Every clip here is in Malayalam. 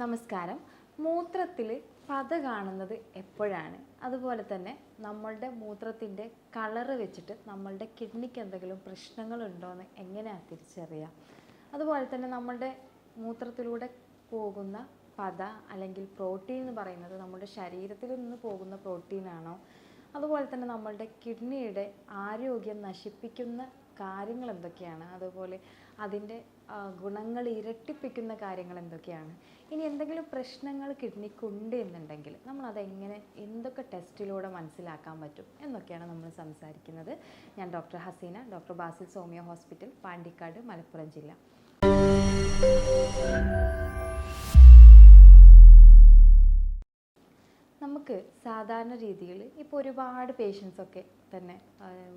നമസ്കാരം. മൂത്രത്തിൽ പത കാണുന്നത് എപ്പോഴാണ്? അതുപോലെ തന്നെ നമ്മളുടെ മൂത്രത്തിൻ്റെ കളറ് വെച്ചിട്ട് നമ്മളുടെ കിഡ്നിക്ക് എന്തെങ്കിലും പ്രശ്നങ്ങളുണ്ടോ എന്ന് എങ്ങനെയാണ് തിരിച്ചറിയുക? അതുപോലെ തന്നെ നമ്മളുടെ മൂത്രത്തിലൂടെ പോകുന്ന പത അല്ലെങ്കിൽ പ്രോട്ടീൻ എന്ന് പറയുന്നത് നമ്മുടെ ശരീരത്തിൽ നിന്ന് പോകുന്ന പ്രോട്ടീനാണോ? അതുപോലെ തന്നെ നമ്മളുടെ കിഡ്നിയുടെ ആരോഗ്യം നശിപ്പിക്കുന്ന കാര്യങ്ങൾ എന്തൊക്കെയാണ്? അതുപോലെ അതിൻ്റെ ഗുണങ്ങൾ ഇരട്ടിപ്പിക്കുന്ന കാര്യങ്ങൾ എന്തൊക്കെയാണ്? ഇനി എന്തെങ്കിലും പ്രശ്നങ്ങൾ കിഡ്നിക്കുണ്ട് എന്നുണ്ടെങ്കിൽ നമ്മളതെങ്ങനെ എന്തൊക്കെ ടെസ്റ്റിലൂടെ മനസ്സിലാക്കാൻ പറ്റും എന്നൊക്കെയാണ് നമ്മൾ സംസാരിക്കുന്നത്. ഞാൻ ഡോക്ടർ ഹസീന, ഡോക്ടർ ബാസിൽ സോമിയോ ഹോസ്പിറ്റൽ, പാണ്ടിക്കാട്, മലപ്പുറം ജില്ല. നമുക്ക് സാധാരണ രീതിയിൽ ഇപ്പോൾ ഒരുപാട് പേഷ്യൻസൊക്കെ തന്നെ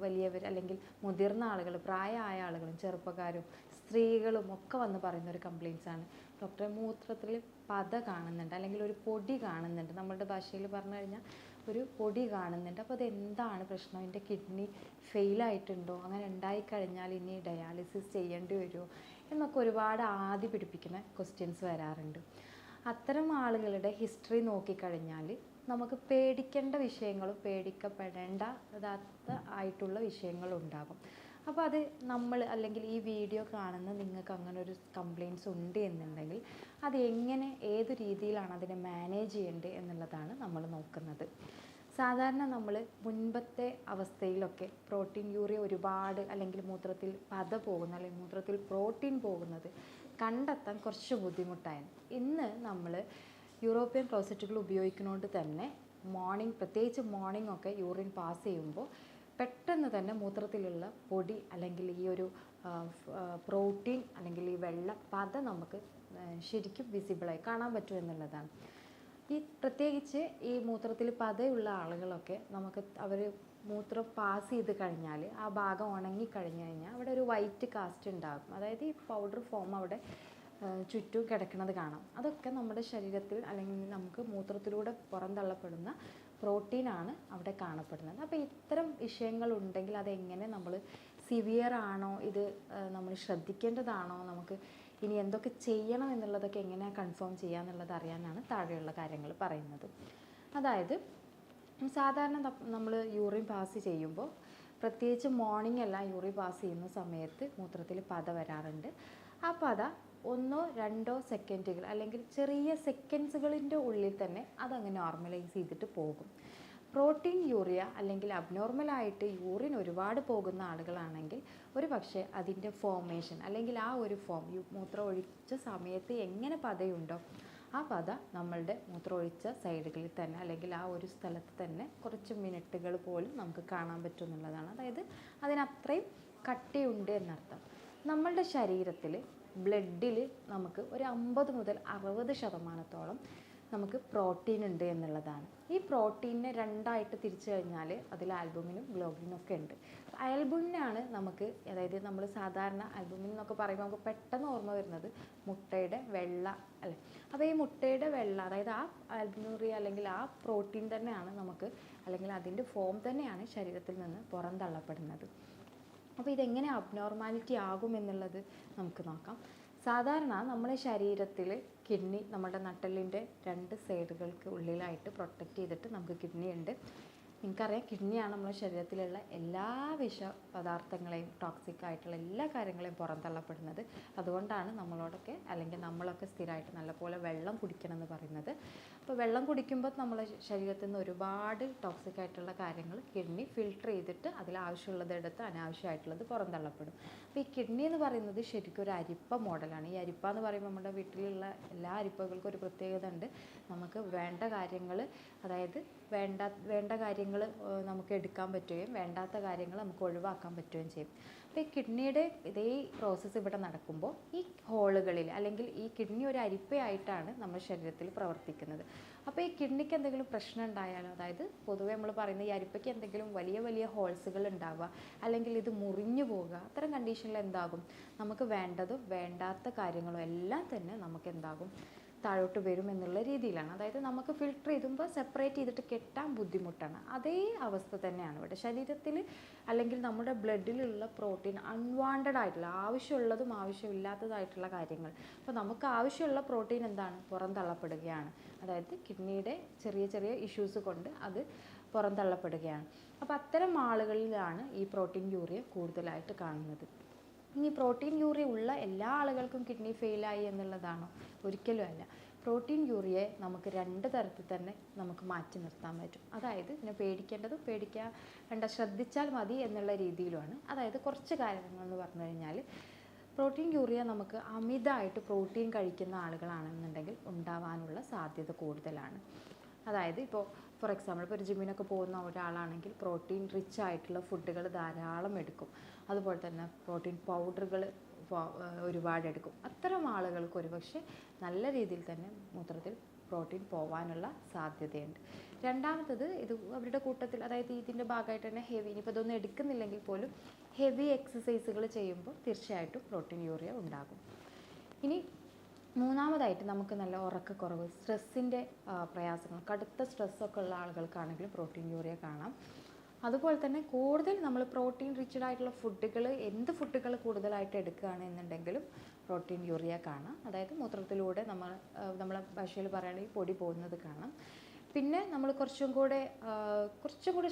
വലിയവർ അല്ലെങ്കിൽ മുതിർന്ന ആളുകൾ, പ്രായമായ ആളുകളും ചെറുപ്പക്കാരും സ്ത്രീകളും ഒക്കെ വന്ന് പറയുന്ന ഒരു കംപ്ലയിൻസാണ്, ഡോക്ടറെ മൂത്രത്തിൽ പത കാണുന്നുണ്ട് അല്ലെങ്കിൽ ഒരു പൊടി കാണുന്നുണ്ട്. നമ്മളുടെ ഭാഷയിൽ പറഞ്ഞു കഴിഞ്ഞാൽ ഒരു പൊടി കാണുന്നുണ്ട്. അപ്പോൾ അതെന്താണ് പ്രശ്നം? എൻ്റെ കിഡ്നി ഫെയിലായിട്ടുണ്ടോ? അങ്ങനെ ഉണ്ടായിക്കഴിഞ്ഞാൽ ഇനി ഡയാലിസിസ് ചെയ്യേണ്ടി വരുമോ എന്നൊക്കെ ഒരുപാട് ആദ്യ പിടിപ്പിക്കുന്ന ക്വസ്റ്റ്യൻസ് വരാറുണ്ട്. അത്തരം ആളുകളുടെ ഹിസ്റ്ററി നോക്കിക്കഴിഞ്ഞാൽ നമുക്ക് പേടിക്കേണ്ട വിഷയങ്ങളും പേടിക്കപ്പെടേണ്ടതാത്ത ആയിട്ടുള്ള വിഷയങ്ങളും ഉണ്ടാകും. അപ്പോൾ അത് നമ്മൾ അല്ലെങ്കിൽ ഈ വീഡിയോ കാണുന്ന നിങ്ങൾക്ക് അങ്ങനെ ഒരു കംപ്ലയിൻസ് ഉണ്ട് എന്നുണ്ടെങ്കിൽ അത് എങ്ങനെ ഏത് രീതിയിലാണ് അതിനെ മാനേജ് ചെയ്യേണ്ടത് എന്നുള്ളതാണ് നമ്മൾ നോക്കുന്നത്. സാധാരണ നമ്മൾ മുൻപത്തെ അവസ്ഥയിലൊക്കെ പ്രോട്ടീൻ യൂറിയ ഒരുപാട് അല്ലെങ്കിൽ മൂത്രത്തിൽ പത പോകുന്ന അല്ലെങ്കിൽ മൂത്രത്തിൽ പ്രോട്ടീൻ പോകുന്നത് കണ്ടെത്താൻ കുറച്ച് ബുദ്ധിമുട്ടായിരുന്നു. ഇന്ന് നമ്മൾ യൂറോപ്യൻ ക്ലോസറ്റുകൾ ഉപയോഗിക്കുന്നതുകൊണ്ട് തന്നെ പ്രത്യേകിച്ച് മോർണിംഗ് ഒക്കെ യൂറിൻ പാസ് ചെയ്യുമ്പോൾ പെട്ടെന്ന് തന്നെ മൂത്രത്തിലുള്ള പൊടി അല്ലെങ്കിൽ ഈ ഒരു പ്രോട്ടീൻ അല്ലെങ്കിൽ ഈ വെള്ള പത നമുക്ക് ശരിക്കും വിസിബിളായി കാണാൻ പറ്റും എന്നുള്ളതാണ്. പ്രത്യേകിച്ച് ഈ മൂത്രത്തിൽ പതയുള്ള ആളുകളൊക്കെ അവർ മൂത്രം പാസ് ചെയ്ത് കഴിഞ്ഞാൽ ആ ഭാഗം ഉണങ്ങിക്കഴിഞ്ഞ് കഴിഞ്ഞാൽ അവിടെ ഒരു വൈറ്റ് കാസ്റ്റ് ഉണ്ടാകും. അതായത് ഈ പൗഡർ ഫോം അവിടെ ചുറ്റും കിടക്കുന്നത് കാണാം. അതൊക്കെ നമ്മുടെ ശരീരത്തിൽ അല്ലെങ്കിൽ നമുക്ക് മൂത്രത്തിലൂടെ പുറന്തള്ളപ്പെടുന്ന പ്രോട്ടീനാണ് അവിടെ കാണപ്പെടുന്നത്. അപ്പോൾ ഇത്തരം വിഷയങ്ങളുണ്ടെങ്കിൽ അതെങ്ങനെ നമ്മൾ സിവിയർ ആണോ, ഇത് നമ്മൾ ശ്രദ്ധിക്കേണ്ടതാണോ, നമുക്ക് ഇനി എന്തൊക്കെ ചെയ്യണം എന്നുള്ളതൊക്കെ എങ്ങനെയാണ് കൺഫേം ചെയ്യുക എന്നുള്ളത് അറിയാനാണ് താഴെയുള്ള കാര്യങ്ങൾ പറയുന്നത്. അതായത് സാധാരണ നമ്മൾ യൂറിൻ പാസ് ചെയ്യുമ്പോൾ പ്രത്യേകിച്ച് മോർണിംഗ് അല്ല, യൂറിൻ പാസ് ചെയ്യുന്ന സമയത്ത് മൂത്രത്തിൽ പത വരാറുണ്ട്. ആ പത 1-2 സെക്കൻഡുകൾ അല്ലെങ്കിൽ ചെറിയ സെക്കൻഡ്സുകളിൻ്റെ ഉള്ളിൽ തന്നെ അതങ്ങ് നോർമലൈസ് ചെയ്തിട്ട് പോകും. പ്രോട്ടീൻ യൂറിയ അല്ലെങ്കിൽ അബ്നോർമലായിട്ട് യൂറിൻ ഒരുപാട് പോകുന്ന ആളുകളാണെങ്കിൽ ഒരു പക്ഷേ അതിൻ്റെ ഫോർമേഷൻ അല്ലെങ്കിൽ ആ ഒരു ഫോം മൂത്രം ഒഴിച്ച സമയത്ത് എങ്ങനെ പതയുണ്ടോ ആ പത നമ്മളുടെ മൂത്രം ഒഴിച്ച സൈഡുകളിൽ തന്നെ അല്ലെങ്കിൽ ആ ഒരു സ്ഥലത്ത് തന്നെ കുറച്ച് മിനിറ്റുകൾ പോലും നമുക്ക് കാണാൻ പറ്റും എന്നുള്ളതാണ്. അതായത് അതിനത്രയും കട്ടിയുണ്ട് എന്നർത്ഥം. നമ്മളുടെ ശരീരത്തിൽ ബ്ലഡിൽ നമുക്ക് ഒരു 50 മുതൽ 60% നമുക്ക് പ്രോട്ടീൻ ഉണ്ട് എന്നുള്ളതാണ്. ഈ പ്രോട്ടീനിനെ രണ്ടായിട്ട് തിരിച്ചു കഴിഞ്ഞാൽ അതിൽ ആൽബുമിനും ഗ്ലോബുലിനും ഒക്കെ ഉണ്ട്. ആൽബുമിനാണ് നമുക്ക്, അതായത് നമ്മൾ സാധാരണ ആൽബുമിൻ എന്നൊക്കെ പറയുമ്പോൾ നമുക്ക് പെട്ടെന്ന് ഓർമ്മ വരുന്നത് മുട്ടയുടെ വെള്ള അല്ലേ. അപ്പോൾ ഈ മുട്ടയുടെ വെള്ള, അതായത് ആ ആൽബുമിനുറിയ അല്ലെങ്കിൽ ആ പ്രോട്ടീൻ തന്നെയാണ് നമുക്ക്, അല്ലെങ്കിൽ അതിൻ്റെ ഫോം തന്നെയാണ് ശരീരത്തിൽ നിന്ന് പുറന്തള്ളപ്പെടുന്നത്. അപ്പോൾ ഇതെങ്ങനെ അബ്നോർമാലിറ്റി ആകും എന്നുള്ളത് നമുക്ക് നോക്കാം. സാധാരണ നമ്മുടെ ശരീരത്തിൽ കിഡ്നി നമ്മുടെ നട്ടെല്ലിൻ്റെ 2 സൈഡുകൾക്ക് ഉള്ളിലായിട്ട് പ്രൊട്ടക്റ്റ് ചെയ്തിട്ട് നമുക്ക് കിഡ്നി ഉണ്ട്. നിങ്ങൾക്കറിയാം, കിഡ്നിയാണ് നമ്മുടെ ശരീരത്തിലുള്ള എല്ലാ വിഷ പദാർത്ഥങ്ങളെയും ടോക്സിക് ആയിട്ടുള്ള എല്ലാ കാര്യങ്ങളെയും പുറന്തള്ളപ്പെടുന്നത്. അതുകൊണ്ടാണ് നമ്മളൊക്കെ സ്ഥിരമായിട്ട് നല്ലപോലെ വെള്ളം കുടിക്കണം എന്ന് പറയുന്നത്. അപ്പോൾ വെള്ളം കുടിക്കുമ്പോൾ നമ്മുടെ ശരീരത്തിൽ നിന്ന് ഒരുപാട് ടോക്സിക് ആയിട്ടുള്ള കാര്യങ്ങൾ കിഡ്നി ഫിൽട്ടർ ചെയ്തിട്ട് അതിലാവശ്യമുള്ളത് എടുത്ത് അനാവശ്യമായിട്ടുള്ളത് പുറന്തള്ളപ്പെടും. അപ്പോൾ ഈ കിഡ്നി എന്ന് പറയുന്നത് ശരിക്കും ഒരു അരിപ്പ മോഡലാണ്. ഈ അരിപ്പ എന്ന് പറയുമ്പോൾ നമ്മുടെ വീട്ടിലുള്ള എല്ലാ അരിപ്പകൾക്കും ഒരു പ്രത്യേകത ഉണ്ട്. നമുക്ക് വേണ്ട കാര്യങ്ങൾ, അതായത് വേണ്ട കാര്യങ്ങൾ നമുക്ക് എടുക്കാൻ പറ്റുകയും വേണ്ടാത്ത കാര്യങ്ങൾ നമുക്ക് ഒഴിവാക്കാൻ പറ്റുകയും ചെയ്യും. അപ്പോൾ ഈ കിഡ്നിയുടെ ഇതേ പ്രോസസ്സ് ഇവിടെ നടക്കുമ്പോൾ ഈ ഹോളുകളിൽ അല്ലെങ്കിൽ ഈ കിഡ്നി ഒരു അരിപ്പയായിട്ടാണ് നമ്മുടെ ശരീരത്തിൽ പ്രവർത്തിക്കുന്നത്. അപ്പോൾ ഈ കിഡ്നിക്ക് എന്തെങ്കിലും പ്രശ്നം ഉണ്ടായാലോ, അതായത് പൊതുവെ നമ്മൾ പറയുന്ന ഈ അരിപ്പയ്ക്ക് എന്തെങ്കിലും വലിയ വലിയ ഹോൾസുകൾ ഉണ്ടാവുക അല്ലെങ്കിൽ ഇത് മുറിഞ്ഞു പോകുക, അത്തരം കണ്ടീഷനിൽ എന്താകും, നമുക്ക് വേണ്ടതും വേണ്ടാത്ത കാര്യങ്ങളും എല്ലാം തന്നെ നമുക്ക് എന്താകും താഴോട്ട് വരും എന്നുള്ള രീതിയിലാണ്. അതായത് നമുക്ക് ഫിൽട്ടർ ചെയ്യുമ്പോൾ സെപ്പറേറ്റ് ചെയ്തിട്ട് കെട്ടാൻ ബുദ്ധിമുട്ടാണ്. അതേ അവസ്ഥ തന്നെയാണ് ഇവിടെ ശരീരത്തിൽ, അല്ലെങ്കിൽ നമ്മുടെ ബ്ലഡിലുള്ള പ്രോട്ടീൻ അൺവാണ്ടഡ് ആയിട്ടുള്ള, ആവശ്യമുള്ളതും ആവശ്യമില്ലാത്തതായിട്ടുള്ള കാര്യങ്ങൾ, അപ്പോൾ നമുക്ക് ആവശ്യമുള്ള പ്രോട്ടീൻ എന്താണ്, പുറന്തള്ളപ്പെടുകയാണ്. അതായത് കിഡ്നിയുടെ ചെറിയ ചെറിയ ഇഷ്യൂസ് കൊണ്ട് അത് പുറന്തള്ളപ്പെടുകയാണ്. അപ്പോൾ അത്തരം ആളുകളിലാണ് ഈ പ്രോട്ടീൻ യൂറിയ കൂടുതലായിട്ട് കാണുന്നത്. ഇനി പ്രോട്ടീൻ യൂറിയ ഉള്ള എല്ലാ ആളുകൾക്കും കിഡ്നി ഫെയിലായി എന്നുള്ളതാണോ? ഒരിക്കലും അല്ല. പ്രോട്ടീൻ യൂറിയയെ നമുക്ക് 2 തരത്തിൽ തന്നെ നമുക്ക് മാറ്റി നിർത്താൻ പറ്റും. അതായത് ഇതിനെ പേടിക്കേണ്ടതും പേടിക്കേണ്ട ശ്രദ്ധിച്ചാൽ മതി എന്നുള്ള രീതിയിലുമാണ്. അതായത് കുറച്ച് കാര്യങ്ങൾ എന്ന് പറഞ്ഞു കഴിഞ്ഞാൽ, പ്രോട്ടീൻ യൂറിയ നമുക്ക് അമിതമായിട്ട് പ്രോട്ടീൻ കഴിക്കുന്ന ആളുകളാണെന്നുണ്ടെങ്കിൽ ഉണ്ടാവാനുള്ള സാധ്യത കൂടുതലാണ്. അതായത് ഇപ്പോൾ ഫോർ എക്സാമ്പിൾ ഇപ്പോൾ ഒരു ജിമ്മിനൊക്കെ പോകുന്ന ഒരാളാണെങ്കിൽ പ്രോട്ടീൻ റിച്ച് ആയിട്ടുള്ള ഫുഡുകൾ ധാരാളം എടുക്കും. അതുപോലെ തന്നെ പ്രോട്ടീൻ പൗഡറുകൾ ഒരുപാട് എടുക്കും. അത്തരം ആളുകൾക്ക് ഒരുപക്ഷെ നല്ല രീതിയിൽ തന്നെ മൂത്രത്തിൽ പ്രോട്ടീൻ പോകാനുള്ള സാധ്യതയുണ്ട്. രണ്ടാമത്തത്, ഇത് അവരുടെ കൂട്ടത്തിൽ, അതായത് ഇതിൻ്റെ ഭാഗമായിട്ട് തന്നെ ഹെവി, ഇനിയിപ്പോൾ ഇതൊന്നും എടുക്കുന്നില്ലെങ്കിൽ പോലും ഹെവി എക്സസൈസുകൾ ചെയ്യുമ്പോൾ തീർച്ചയായിട്ടും പ്രോട്ടീൻ യൂറിയ ഉണ്ടാകും. ഇനി മൂന്നാമതായിട്ട് നമുക്ക് നല്ല ഉറക്കക്കുറവ്, സ്ട്രെസ്സിൻ്റെ പ്രയാസങ്ങൾ, കടുത്ത സ്ട്രെസ്സൊക്കെ ഉള്ള ആളുകൾക്കാണെങ്കിലും പ്രോട്ടീൻ യൂറിയ കാണാം. അതുപോലെ തന്നെ കൂടുതൽ നമ്മൾ പ്രോട്ടീൻ റിച്ച്ഡ് ആയിട്ടുള്ള ഫുഡുകൾ, എന്ത് ഫുഡുകൾ കൂടുതലായിട്ട് എടുക്കുകയാണ് എന്നുണ്ടെങ്കിലും പ്രോട്ടീൻ യൂറിയ കാണാം. അതായത് മൂത്രത്തിലൂടെ നമ്മളെ ഭാഷയിൽ പറയുകയാണെങ്കിൽ പൊടി പോകുന്നത് കാണാം. പിന്നെ നമ്മൾ കുറച്ചും കൂടെ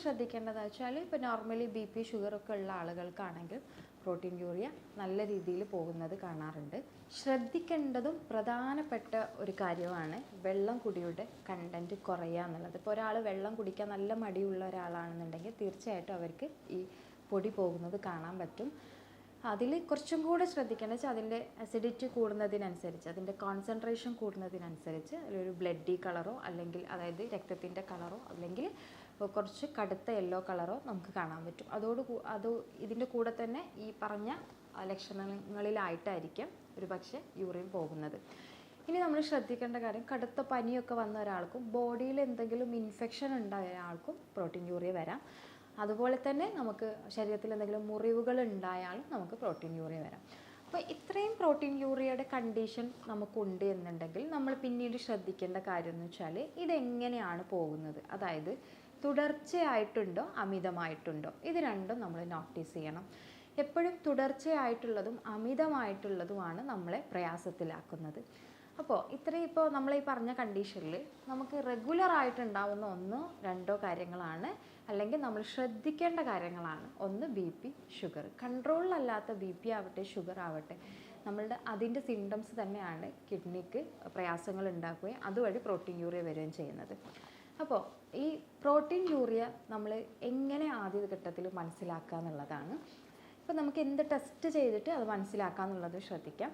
ശ്രദ്ധിക്കേണ്ടതെന്ന് വെച്ചാൽ, ഇപ്പോൾ നോർമലി BP ഷുഗറൊക്കെ ഉള്ള ആളുകൾക്കാണെങ്കിൽ പ്രോട്ടീൻ യൂറിയ നല്ല രീതിയിൽ പോകുന്നത് കാണാറുണ്ട്. ശ്രദ്ധിക്കേണ്ടതും പ്രധാനപ്പെട്ട ഒരു കാര്യമാണ് വെള്ളം കുടിയുടെ കണ്ടൻറ്റ് കുറയുക എന്നുള്ളത്. ഇപ്പോൾ ഒരാൾ വെള്ളം കുടിക്കാൻ നല്ല മടിയുള്ള ഒരാളാണെന്നുണ്ടെങ്കിൽ തീർച്ചയായിട്ടും അവർക്ക് ഈ പൊടി പോകുന്നത് കാണാൻ പറ്റും. അതിൽ കുറച്ചും കൂടെ ശ്രദ്ധിക്കേണ്ടത് വെച്ചാൽ അതിൻ്റെ അസിഡിറ്റി കൂടുന്നതിനനുസരിച്ച്, അതിൻ്റെ കോൺസെൻട്രേഷൻ കൂടുന്നതിനനുസരിച്ച് അതിലൊരു ബ്ലഡി കളറോ, അല്ലെങ്കിൽ അതായത് രക്തത്തിൻ്റെ കളറോ, അല്ലെങ്കിൽ കുറച്ച് കടുത്ത യെല്ലോ കളറോ നമുക്ക് കാണാൻ പറ്റും. ഇതിൻ്റെ കൂടെ തന്നെ ഈ പറഞ്ഞ ലക്ഷണങ്ങളിലായിട്ടായിരിക്കും ഒരു പക്ഷേ യൂറിൻ പോകുന്നത്. ഇനി നമ്മൾ ശ്രദ്ധിക്കേണ്ട കാര്യം, കടുത്ത പനിയൊക്കെ വന്ന ഒരാൾക്കും ബോഡിയിൽ എന്തെങ്കിലും ഇൻഫെക്ഷൻ ഉണ്ടായ ഒരാൾക്കും പ്രോട്ടീൻ യൂറിയ വരാം. അതുപോലെ തന്നെ നമുക്ക് ശരീരത്തിൽ എന്തെങ്കിലും മുറിവുകൾ ഉണ്ടായാലും നമുക്ക് പ്രോട്ടീൻ യൂറിയ വരാം. അപ്പോൾ ഇത്രയും പ്രോട്ടീൻ യൂറിയയുടെ കണ്ടീഷൻ നമുക്കുണ്ട് എന്നുണ്ടെങ്കിൽ നമ്മൾ പിന്നീട് ശ്രദ്ധിക്കേണ്ട കാര്യം എന്ന് വെച്ചാൽ, ഇതെങ്ങനെയാണ് പോകുന്നത്, അതായത് തുടർച്ചയായിട്ടുണ്ടോ അമിതമായിട്ടുണ്ടോ, ഇത് രണ്ടും നമ്മൾ നോട്ടീസ് ചെയ്യണം. എപ്പോഴും തുടർച്ചയായിട്ടുള്ളതും അമിതമായിട്ടുള്ളതുമാണ് നമ്മളെ പ്രയാസത്തിലാക്കുന്നത്. അപ്പോൾ ഇപ്പോൾ നമ്മൾ ഈ പറഞ്ഞ കണ്ടീഷനിൽ നമുക്ക് റെഗുലറായിട്ടുണ്ടാവുന്ന 1-2 കാര്യങ്ങളാണ്, അല്ലെങ്കിൽ നമ്മൾ ശ്രദ്ധിക്കേണ്ട കാര്യങ്ങളാണ്. ഒന്ന് BP, ഷുഗർ. കൺട്രോളിലല്ലാത്ത BP ആവട്ടെ ഷുഗർ ആവട്ടെ, അതിൻ്റെ സിംറ്റംസ് തന്നെയാണ് കിഡ്നിക്ക് പ്രയാസങ്ങൾ ഉണ്ടാക്കുകയും അതുവഴി പ്രോട്ടീൻ യൂറിയ വരികയും ചെയ്യുന്നത്. അപ്പോൾ ഈ പ്രോട്ടീൻ യൂറിയ നമ്മൾ എങ്ങനെ ആദ്യഘട്ടത്തിൽ മനസ്സിലാക്കുക എന്നുള്ളതാണ്. ഇപ്പോൾ നമുക്ക് എന്ത് ടെസ്റ്റ് ചെയ്തിട്ട് അത് മനസ്സിലാക്കുക എന്നുള്ളത് ശ്രദ്ധിക്കാം.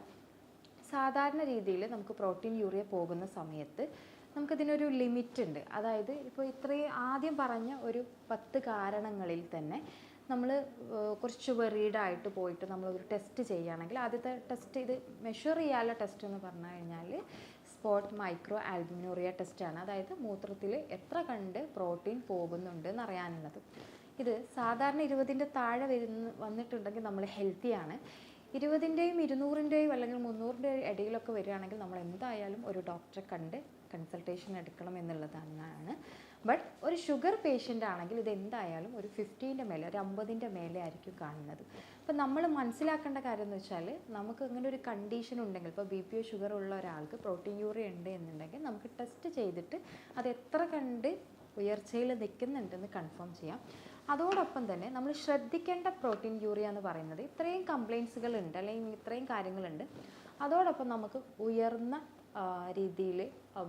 സാധാരണ രീതിയിൽ നമുക്ക് പ്രോട്ടീൻ യൂറിയ പോകുന്ന സമയത്ത് നമുക്കിതിനൊരു ലിമിറ്റ് ഉണ്ട്. അതായത് ഇപ്പോൾ ഇത്രയും ആദ്യം പറഞ്ഞ ഒരു 10 കാരണങ്ങളിൽ തന്നെ നമ്മൾ കുറച്ച് വെറീഡായിട്ട് പോയിട്ട് നമ്മളൊരു ടെസ്റ്റ് ചെയ്യുകയാണെങ്കിൽ, ആദ്യത്തെ ടെസ്റ്റ്, ഇത് മെഷർ ചെയ്യാനുള്ള ടെസ്റ്റ് എന്ന് പറഞ്ഞു കഴിഞ്ഞാൽ സ്പോട്ട് മൈക്രോ ആൽബുമിനൂറിയ ടെസ്റ്റാണ്. അതായത് മൂത്രത്തിൽ എത്ര കണ്ട് പ്രോട്ടീൻ പോകുന്നുണ്ട് എന്നറിയാനുള്ളത്. ഇത് സാധാരണ 20ൻ്റെ താഴെ വന്നിട്ടുണ്ടെങ്കിൽ നമ്മൾ ഹെൽത്തിയാണ്. 20ൻ്റെയും 200ൻ്റെയും അല്ലെങ്കിൽ 300ൻ്റെയും ഇടയിലൊക്കെ വരികയാണെങ്കിൽ നമ്മൾ എന്തായാലും ഒരു ഡോക്ടറെ കണ്ട് കൺസൾട്ടേഷൻ എടുക്കണം എന്നുള്ളതാണ്. ബട്ട് ഒരു ഷുഗർ പേഷ്യൻ്റ് ആണെങ്കിൽ ഇത് എന്തായാലും ഒരു 50ൻ്റെ മേലെ, ഒരു 50ൻ്റെ മേലെ ആയിരിക്കും കാണുന്നത്. അപ്പം നമ്മൾ മനസ്സിലാക്കേണ്ട കാര്യം എന്ന് വെച്ചാൽ, നമുക്ക് ഇങ്ങനെ ഒരു കണ്ടീഷൻ ഉണ്ടെങ്കിൽ, ഇപ്പോൾ BP ഷുഗർ ഉള്ള ഒരാൾക്ക് പ്രോട്ടീൻ യൂറിയ ഉണ്ട് എന്നുണ്ടെങ്കിൽ നമുക്ക് ടെസ്റ്റ് ചെയ്തിട്ട് അത് എത്ര കണ്ട് ഉയർച്ചയിൽ നിൽക്കുന്നുണ്ടെന്ന് കൺഫേം ചെയ്യാം. അതോടൊപ്പം തന്നെ നമ്മൾ ശ്രദ്ധിക്കേണ്ട പ്രോട്ടീൻ യൂറിയ എന്ന് പറയുന്നത്, ഇത്രയും കംപ്ലയിൻസുകളുണ്ട് അല്ലെങ്കിൽ ഇത്രയും കാര്യങ്ങളുണ്ട്, അതോടൊപ്പം നമുക്ക് ഉയർന്ന രീതിയിൽ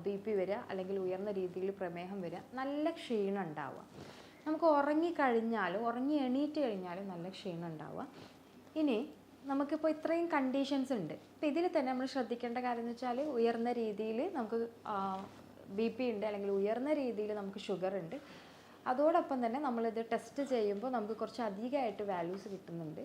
BP വരിക, അല്ലെങ്കിൽ ഉയർന്ന രീതിയിൽ പ്രമേഹം വരിക, നല്ല ക്ഷീണം ഉണ്ടാവുക, നമുക്ക് ഉറങ്ങി എണീറ്റ് കഴിഞ്ഞാലും നല്ല ക്ഷീണം ഉണ്ടാവുക. ഇനി നമുക്കിപ്പോൾ ഇത്രയും കണ്ടീഷൻസ് ഉണ്ട്. അപ്പോൾ ഇതിൽ തന്നെ നമ്മൾ ശ്രദ്ധിക്കേണ്ട കാര്യം എന്ന് വെച്ചാൽ, ഉയർന്ന രീതിയിൽ നമുക്ക് BP ഉണ്ട്, അല്ലെങ്കിൽ ഉയർന്ന രീതിയിൽ നമുക്ക് ഷുഗർ ഉണ്ട്. അതോടൊപ്പം തന്നെ നമ്മളിത് ടെസ്റ്റ് ചെയ്യുമ്പോൾ നമുക്ക് കുറച്ച് അധികമായിട്ട് വാല്യൂസ് കിട്ടുന്നുണ്ട്.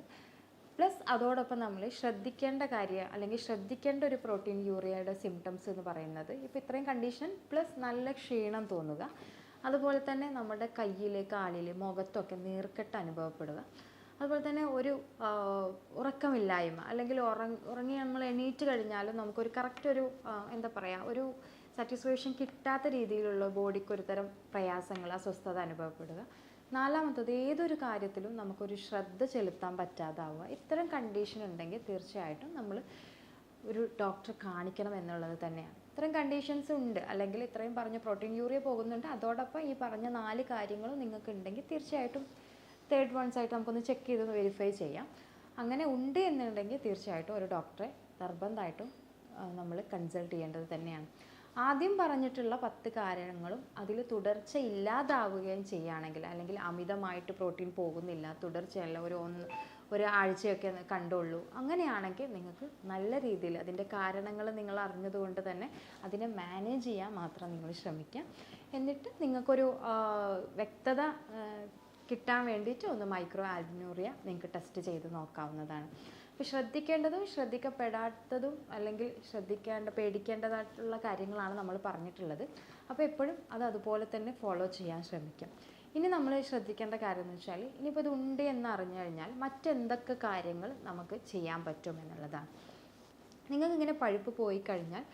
പ്ലസ് അതോടൊപ്പം നമ്മൾ ശ്രദ്ധിക്കേണ്ട കാര്യം, അല്ലെങ്കിൽ ശ്രദ്ധിക്കേണ്ട ഒരു പ്രോട്ടീൻ യൂറിയയുടെ സിംറ്റംസ് എന്ന് പറയുന്നത്, ഇപ്പോൾ ഇത്രയും കണ്ടീഷൻ പ്ലസ് നല്ല ക്ഷീണം തോന്നുക, അതുപോലെ തന്നെ നമ്മുടെ കയ്യിൽ, കാലിൽ, മുഖത്തൊക്കെ നീർക്കെട്ട് അനുഭവപ്പെടുക, അതുപോലെ തന്നെ ഒരു ഉറക്കമില്ലായ്മ, അല്ലെങ്കിൽ ഉറങ്ങി നമ്മൾ എണീറ്റ് കഴിഞ്ഞാലും നമുക്കൊരു കറക്റ്റ് ഒരു എന്താ പറയുക, ഒരു സാറ്റിസ്ഫാക്ഷൻ കിട്ടാത്ത രീതിയിലുള്ള ബോഡിക്ക് ഒരു തരം പ്രയാസങ്ങൾ, അസ്വസ്ഥത അനുഭവപ്പെടുക. നാലാമത്തത്, ഏതൊരു കാര്യത്തിലും നമുക്കൊരു ശ്രദ്ധ ചെലുത്താൻ പറ്റാതാവുക. ഇത്തരം കണ്ടീഷൻ ഉണ്ടെങ്കിൽ തീർച്ചയായിട്ടും നമ്മൾ ഒരു ഡോക്ടറെ കാണിക്കണം എന്നുള്ളത് തന്നെയാണ്. ഇത്തരം കണ്ടീഷൻസ് ഉണ്ട്, അല്ലെങ്കിൽ ഇത്രയും പറഞ്ഞ പ്രോട്ടീൻ യൂറിയ പോകുന്നുണ്ട്, അതോടൊപ്പം ഈ പറഞ്ഞ 4 കാര്യങ്ങളും നിങ്ങൾക്ക് ഉണ്ടെങ്കിൽ തീർച്ചയായിട്ടും തേർഡ് വൺസ് ആയിട്ട് നമുക്കൊന്ന് ചെക്ക് ചെയ്ത് വെരിഫൈ ചെയ്യാം. അങ്ങനെ ഉണ്ട് എന്നുണ്ടെങ്കിൽ തീർച്ചയായിട്ടും ഒരു ഡോക്ടറെ നിർബന്ധമായിട്ടും നമ്മൾ കൺസൾട്ട് ചെയ്യേണ്ടത് തന്നെയാണ്. ആദ്യം പറഞ്ഞിട്ടുള്ള 10 കാരണങ്ങളും അതിൽ തുടർച്ച ഇല്ലാതാവുകയും ചെയ്യുകയാണെങ്കിൽ, അല്ലെങ്കിൽ അമിതമായിട്ട് പ്രോട്ടീൻ പോകുന്നില്ല, തുടർച്ചയല്ല, ഒരാഴ്ചയൊക്കെ കണ്ടുള്ളൂ, അങ്ങനെയാണെങ്കിൽ നിങ്ങൾക്ക് നല്ല രീതിയിൽ അതിൻ്റെ കാരണങ്ങൾ നിങ്ങൾ അറിഞ്ഞതുകൊണ്ട് തന്നെ അതിനെ മാനേജ് ചെയ്യാൻ മാത്രം നിങ്ങൾ ശ്രമിക്കുക. എന്നിട്ട് നിങ്ങൾക്കൊരു വ്യക്തത കിട്ടാൻ വേണ്ടിയിട്ട് ഒന്ന് മൈക്രോ ആൽബുമിനുറിയ നിങ്ങൾക്ക് ടെസ്റ്റ് ചെയ്ത് നോക്കാവുന്നതാണ്. അപ്പോൾ ശ്രദ്ധിക്കേണ്ടതും ശ്രദ്ധിക്കപ്പെടാത്തതും, അല്ലെങ്കിൽ പേടിക്കേണ്ടതായിട്ടുള്ള കാര്യങ്ങളാണ് നമ്മൾ പറഞ്ഞിട്ടുള്ളത്. അപ്പോൾ എപ്പോഴും അത് അതുപോലെ തന്നെ ഫോളോ ചെയ്യാൻ ശ്രമിക്കാം. ഇനി നമ്മൾ ശ്രദ്ധിക്കേണ്ട കാര്യം എന്ന് വെച്ചാൽ, ഇനിയിപ്പോൾ ഇത് ഉണ്ട് എന്ന് അറിഞ്ഞു കഴിഞ്ഞാൽ മറ്റെന്തൊക്കെ കാര്യങ്ങൾ നമുക്ക് ചെയ്യാൻ പറ്റും എന്നുള്ളതാണ്. നിങ്ങൾക്കിങ്ങനെ പഴുപ്പ് പോയി കഴിഞ്ഞാൽ,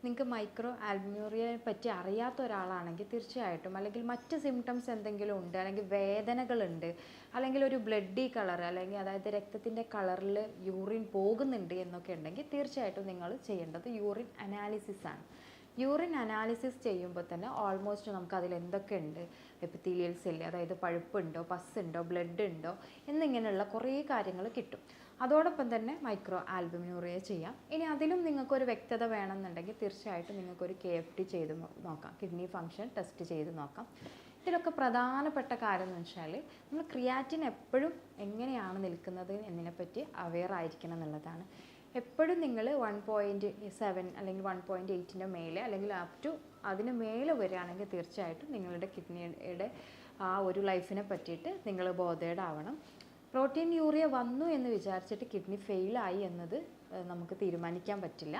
നിങ്ങൾക്ക് മൈക്രോ ആൽബുമിനുറിയയെ പറ്റി അറിയാത്ത ഒരാളാണെങ്കിൽ തീർച്ചയായിട്ടും, അല്ലെങ്കിൽ മറ്റ് സിംറ്റംസ് എന്തെങ്കിലും ഉണ്ട്, അല്ലെങ്കിൽ വേദനകളുണ്ട്, അല്ലെങ്കിൽ ഒരു ബ്ലഡി കളർ, അല്ലെങ്കിൽ അതായത് രക്തത്തിൻ്റെ കളറിൽ യൂറിൻ പോകുന്നുണ്ട് എന്നൊക്കെ ഉണ്ടെങ്കിൽ തീർച്ചയായിട്ടും നിങ്ങൾ ചെയ്യേണ്ടത് യൂറിൻ അനാലിസിസ് ആണ്. യൂറിൻ അനാലിസിസ് ചെയ്യുമ്പോൾ തന്നെ ഓൾമോസ്റ്റ് നമുക്ക് അതിൽ എന്തൊക്കെയുണ്ട്, എപ്പിത്തീലിയൽ സെല്ല്, അതായത് പഴുപ്പുണ്ടോ, പസ്സുണ്ടോ, ബ്ലഡ് ഉണ്ടോ എന്നിങ്ങനെയുള്ള കുറേ കാര്യങ്ങൾ കിട്ടും. അതോടൊപ്പം തന്നെ മൈക്രോ ആൽബുമിനുറിയ ചെയ്യാം. ഇനി അതിലും നിങ്ങൾക്കൊരു വ്യക്തത വേണമെന്നുണ്ടെങ്കിൽ തീർച്ചയായിട്ടും നിങ്ങൾക്കൊരു KFT ചെയ്ത് നോക്കാം, കിഡ്നി ഫങ്ഷൻ ടെസ്റ്റ് ചെയ്ത് നോക്കാം. ഇതിലൊക്കെ പ്രധാനപ്പെട്ട കാര്യം എന്ന് വെച്ചാൽ, നമ്മൾ ക്രിയാറ്റിൻ എപ്പോഴും എങ്ങനെയാണ് നിൽക്കുന്നത് എന്നതിനെപ്പറ്റി അവെയർ ആയിരിക്കണം എന്നുള്ളതാണ്. എപ്പോഴും നിങ്ങൾ 1.7 അല്ലെങ്കിൽ 1.8 മേലെ, അല്ലെങ്കിൽ അപ് ടു അതിന് മേലെ വരികയാണെങ്കിൽ തീർച്ചയായിട്ടും നിങ്ങളുടെ കിഡ്നിയുടെ ആ ഒരു ലൈഫിനെ പറ്റിയിട്ട് നിങ്ങൾ ബോധേഡ് ആവണം. പ്രോട്ടീൻ യൂറിയ വന്നു എന്ന് വിചാരിച്ചിട്ട് കിഡ്നി ഫെയിലായി എന്നത് നമുക്ക് തീരുമാനിക്കാൻ പറ്റില്ല.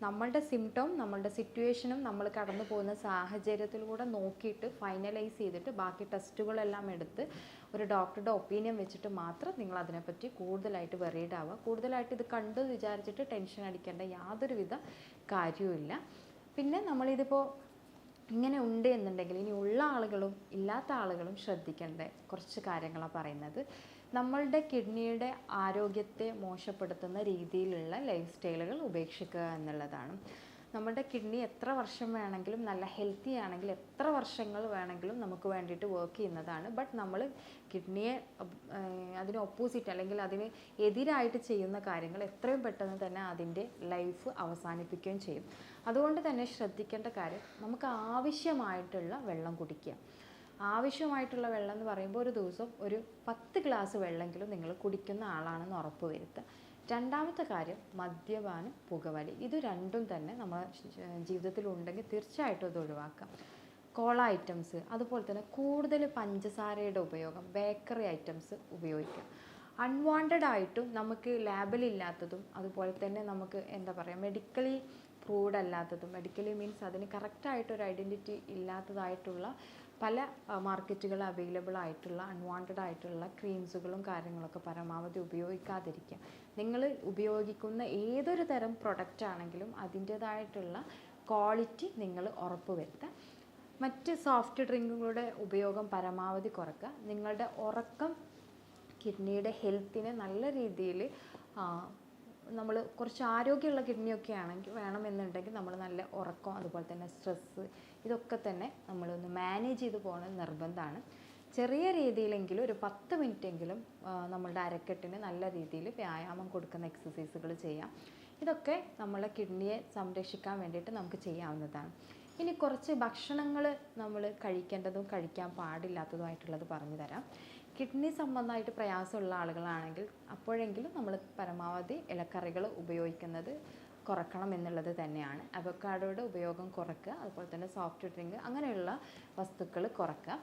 നമ്മളുടെ സിംറ്റവും നമ്മളുടെ സിറ്റുവേഷനും നമ്മൾ കടന്നു പോകുന്ന സാഹചര്യത്തിലൂടെ നോക്കിയിട്ട് ഫൈനലൈസ് ചെയ്തിട്ട് ബാക്കി ടെസ്റ്റുകളെല്ലാം എടുത്ത് ഒരു ഡോക്ടറുടെ ഒപ്പീനിയൻ വെച്ചിട്ട് മാത്രം നിങ്ങൾ അതിനെപ്പറ്റി കൂടുതലായിട്ട് വെറീഡ് ആവുക. കൂടുതലായിട്ട് ഇത് കണ്ടു വിചാരിച്ചിട്ട് ടെൻഷൻ അടിക്കേണ്ട യാതൊരുവിധ കാര്യവുമില്ല. പിന്നെ നമ്മളിതിപ്പോൾ ഇങ്ങനെ ഉണ്ട് എന്നുണ്ടെങ്കിൽ ഇനി ഉള്ള ആളുകളും ഇല്ലാത്ത ആളുകളും ശ്രദ്ധിക്കേണ്ട കുറച്ച് കാര്യങ്ങളാണ് പറയുന്നത്. നമ്മളുടെ കിഡ്നിയുടെ ആരോഗ്യത്തെ മോശപ്പെടുത്തുന്ന രീതിയിലുള്ള ലൈഫ് സ്റ്റൈലുകൾ ഉപേക്ഷിക്കുക എന്നുള്ളതാണ്. നമ്മുടെ കിഡ്നി എത്ര വർഷം വേണമെങ്കിലും, നല്ല ഹെൽത്തി ആണെങ്കിൽ എത്ര വർഷങ്ങൾ വേണമെങ്കിലും നമുക്ക് വേണ്ടിയിട്ട് വർക്ക് ചെയ്യുന്നതാണ്. ബട്ട് നമ്മൾ കിഡ്നിയെ അതിന് ഓപ്പോസിറ്റ്, അല്ലെങ്കിൽ അതിന് എതിരായിട്ട് ചെയ്യുന്ന കാര്യങ്ങൾ എത്രയും പെട്ടെന്ന് തന്നെ അതിൻ്റെ ലൈഫ് അവസാനിപ്പിക്കുകയും ചെയ്യും. അതുകൊണ്ട് തന്നെ ശ്രദ്ധിക്കേണ്ട കാര്യം, നമുക്ക് ആവശ്യമായിട്ടുള്ള വെള്ളം കുടിക്കുക. ആവശ്യമായിട്ടുള്ള വെള്ളം എന്ന് പറയുമ്പോൾ ഒരു ദിവസം ഒരു 10 ഗ്ലാസ് വെള്ളമെങ്കിലും നിങ്ങൾ കുടിക്കുന്ന ആളാണെന്ന് ഉറപ്പ് വരുത്തുക. രണ്ടാമത്തെ കാര്യം, മദ്യപാനം, പുകവലി, ഇത് രണ്ടും തന്നെ നമ്മുടെ ജീവിതത്തിലുണ്ടെങ്കിൽ തീർച്ചയായിട്ടും അത് ഒഴിവാക്കാം. കോള ഐറ്റംസ്, അതുപോലെ തന്നെ കൂടുതൽ പഞ്ചസാരയുടെ ഉപയോഗം, ബേക്കറി ഐറ്റംസ് ഉപയോഗിക്കുക. അൺവാണ്ടഡ് ആയിട്ടും നമുക്ക് ലാബിലില്ലാത്തതും, അതുപോലെ തന്നെ നമുക്ക് എന്താ പറയുക, മെഡിക്കലി പ്രൂവ്ഡ് അല്ലാത്തതും, മെഡിക്കലി മീൻസ് അതിന് കറക്റ്റായിട്ടൊരു ഐഡൻറ്റിറ്റി ഇല്ലാത്തതായിട്ടുള്ള പല മാർക്കറ്റുകൾ അവൈലബിൾ ആയിട്ടുള്ള അൺവാണ്ടഡ് ആയിട്ടുള്ള ക്രീംസുകളും കാര്യങ്ങളൊക്കെ പരമാവധി ഉപയോഗിക്കാതിരിക്കുക. നിങ്ങൾ ഉപയോഗിക്കുന്ന ഏതൊരു തരം പ്രൊഡക്റ്റ് ആണെങ്കിലും അതിൻ്റേതായിട്ടുള്ള ക്വാളിറ്റി നിങ്ങൾ ഉറപ്പ് വരുത്തുക. മറ്റ് സോഫ്റ്റ് ഡ്രിങ്കുകളുടെ ഉപയോഗം പരമാവധി കുറയ്ക്കുക. നിങ്ങളുടെ ഉറക്കം കിഡ്നിയുടെ ഹെൽത്തിനെ നല്ല രീതിയിൽ, നമ്മൾ കുറച്ച് ആരോഗ്യമുള്ള കിഡ്നിയൊക്കെ ആണെങ്കിൽ വേണമെന്നുണ്ടെങ്കിൽ നമ്മൾ നല്ല ഉറക്കം, അതുപോലെ തന്നെ സ്ട്രെസ്സ്, ഇതൊക്കെ തന്നെ നമ്മളൊന്ന് മാനേജ് ചെയ്ത് പോകുന്നത് നിർബന്ധമാണ്. ചെറിയ രീതിയിലെങ്കിലും ഒരു 10 മിനിറ്റെങ്കിലും നമ്മളുടെ അരക്കെട്ടിന് നല്ല രീതിയിൽ വ്യായാമം കൊടുക്കുന്ന എക്സസൈസുകൾ ചെയ്യാം. ഇതൊക്കെ നമ്മളെ കിഡ്നിയെ സംരക്ഷിക്കാൻ വേണ്ടിയിട്ട് നമുക്ക് ചെയ്യാവുന്നതാണ്. ഇനി കുറച്ച് ഭക്ഷണങ്ങൾ നമ്മൾ കഴിക്കേണ്ടതും കഴിക്കാൻ പാടില്ലാത്തതുമായിട്ടുള്ളത് പറഞ്ഞു തരാം. കിഡ്നി സംബന്ധമായിട്ട് പ്രയാസമുള്ള ആളുകളാണെങ്കിൽ അപ്പോഴെങ്കിലും നമ്മൾ പരമാവധി ഇലക്കറികൾ ഉപയോഗിക്കുന്നത് കുറക്കണം എന്നുള്ളത് തന്നെയാണ്. അവക്കാഡോയുടെ ഉപയോഗം കുറയ്ക്കുക, അതുപോലെ തന്നെ സോഫ്റ്റ് ഡ്രിങ്ക് അങ്ങനെയുള്ള വസ്തുക്കൾ കുറയ്ക്കുക.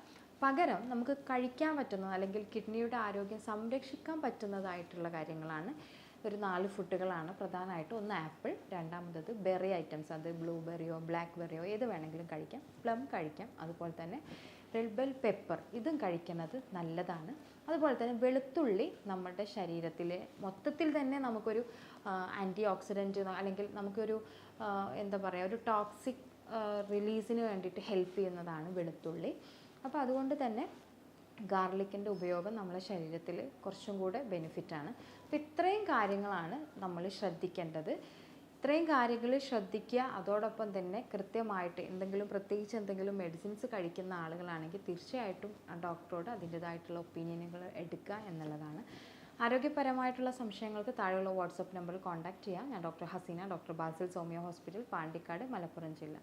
പകരം നമുക്ക് കഴിക്കാൻ പറ്റുന്ന, അല്ലെങ്കിൽ കിഡ്നിയുടെ ആരോഗ്യം സംരക്ഷിക്കാൻ പറ്റുന്നതായിട്ടുള്ള കാര്യങ്ങളാണ് ഒരു 4 ഫുഡുകളാണ് പ്രധാനമായിട്ടും. ഒന്ന് ആപ്പിൾ, രണ്ടാമത്തത് ബെറി ഐറ്റംസ്, അത് ബ്ലൂബെറിയോ ബ്ലാക്ക് ബെറിയോ ഏത് വേണമെങ്കിലും കഴിക്കാം, പ്ലം കഴിക്കാം, അതുപോലെ തന്നെ റെഡ് ബെൽ പെപ്പർ ഇതും കഴിക്കുന്നത് നല്ലതാണ്. അതുപോലെ തന്നെ വെളുത്തുള്ളി നമ്മുടെ ശരീരത്തിലെ മൊത്തത്തിൽ തന്നെ നമുക്കൊരു ആൻറ്റി ഓക്സിഡൻറ്റ് അല്ലെങ്കിൽ നമുക്കൊരു എന്താ പറയുക, ഒരു ടോക്സിക് റിലീസിന് വേണ്ടിയിട്ട് ഹെൽപ്പ് ചെയ്യുന്നതാണ് വെളുത്തുള്ളി. അപ്പോൾ അതുകൊണ്ട് തന്നെ ഗാർലിക്കിൻ്റെ ഉപയോഗം നമ്മുടെ ശരീരത്തിൽ കുറച്ചും കൂടെ ബെനിഫിറ്റാണ്. അപ്പോൾ ഇത്രയും കാര്യങ്ങളാണ് നമ്മൾ ശ്രദ്ധിക്കേണ്ടത്. ഇത്രയും കാര്യങ്ങൾ ശ്രദ്ധിക്കുക. അതോടൊപ്പം തന്നെ കൃത്യമായിട്ട് പ്രത്യേകിച്ച് എന്തെങ്കിലും മെഡിസിൻസ് കഴിക്കുന്ന ആളുകളാണെങ്കിൽ തീർച്ചയായിട്ടും ഡോക്ടറോട് അതിൻ്റേതായിട്ടുള്ള ഒപ്പീനിയനുകൾ എടുക്കുക എന്നുള്ളതാണ്. ആരോഗ്യപരമായിട്ടുള്ള സംശയങ്ങൾക്ക് താഴെയുള്ള വാട്സപ്പ് നമ്പറിൽ കോൺടാക്റ്റ് ചെയ്യാം. ഞാൻ ഡോക്ടർ ഹസീന, ഡോക്ടർ ബാസിൽ സോമിയോ ഹോസ്പിറ്റൽ, പാണ്ടിക്കാട്, മലപ്പുറം ജില്ല.